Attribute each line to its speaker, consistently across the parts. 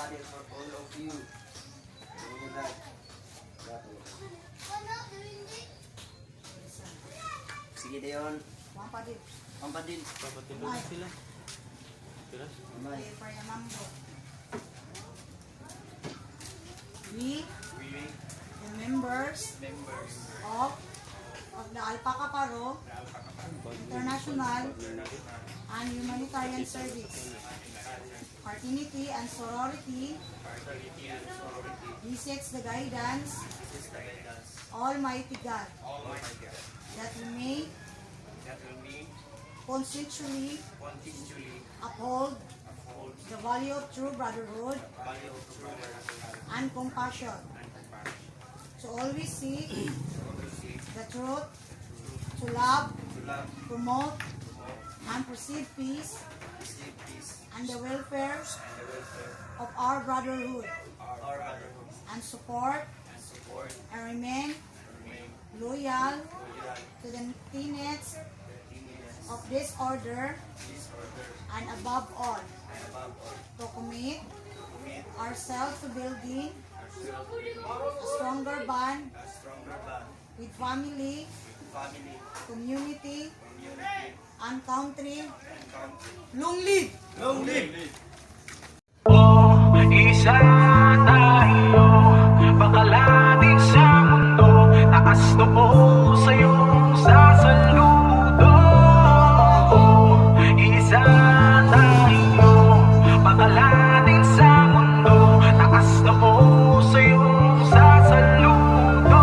Speaker 1: Father, for all of you. Sige, Deon.
Speaker 2: Mapadit.
Speaker 1: Pampadin.
Speaker 3: Papatulog sila. Piras?
Speaker 1: Bye.
Speaker 2: For your mambo. We, the members of the Alpaca Paro International and Humanitarian Service, Fraternity and Sorority, beseech the guidance, Almighty God, that we may consensually uphold the value of true brotherhood and compassion, to always seek the truth, to love, promote, and perceive peace and the welfare of our brotherhood, and support and remain loyal to the tenets of this order, and above all, to commit ourselves to building a stronger bond with family, community, and country. Long live!
Speaker 1: Long live!
Speaker 4: Isa tayo, bakalanin sa mundo, taas noo sa iyong sasaludo. Isa tayo, bakalanin sa mundo, taas noo sa iyong sasaludo.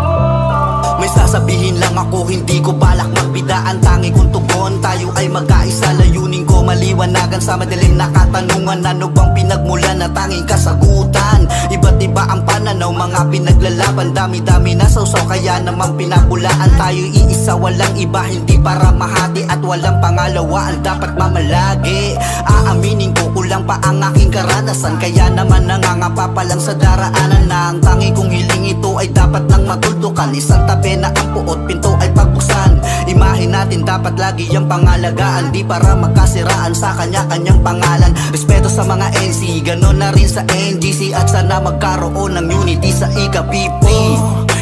Speaker 5: May sasabihin lang ako, hindi ko balak magbidaan. Tangi kong tugon, tayo ay magkaisa. Layunin ko maliwanagan sa madilim na katanungan. Ano bang pinagmulan na tanging kasagutan? Iba't iba ang pananaw, mga pinaglalaban. Dami-dami na sausaw, kaya naman pinapulaan. Tayo iisa, walang iba, hindi para mahati at walang pangalawa ang dapat mamalagi. Aaminin ko, kulang pa ang aking karanasan, kaya naman nangangapa pa lang sa daraanan na ang tangi kong hiling ito ay dapat nang matuldukan. Isang tabi na ang puot, pinto ay pagbuksan. Imahin natin dapat lagi ang pangalagaan, di para magkasiraan sa kanya-kanyang pangalan. Respeto sa mga NC, ganon na rin sa NGC, at sana magkaroon ng unity sa ika-PP.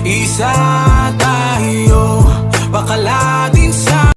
Speaker 4: Isa tayo, bakala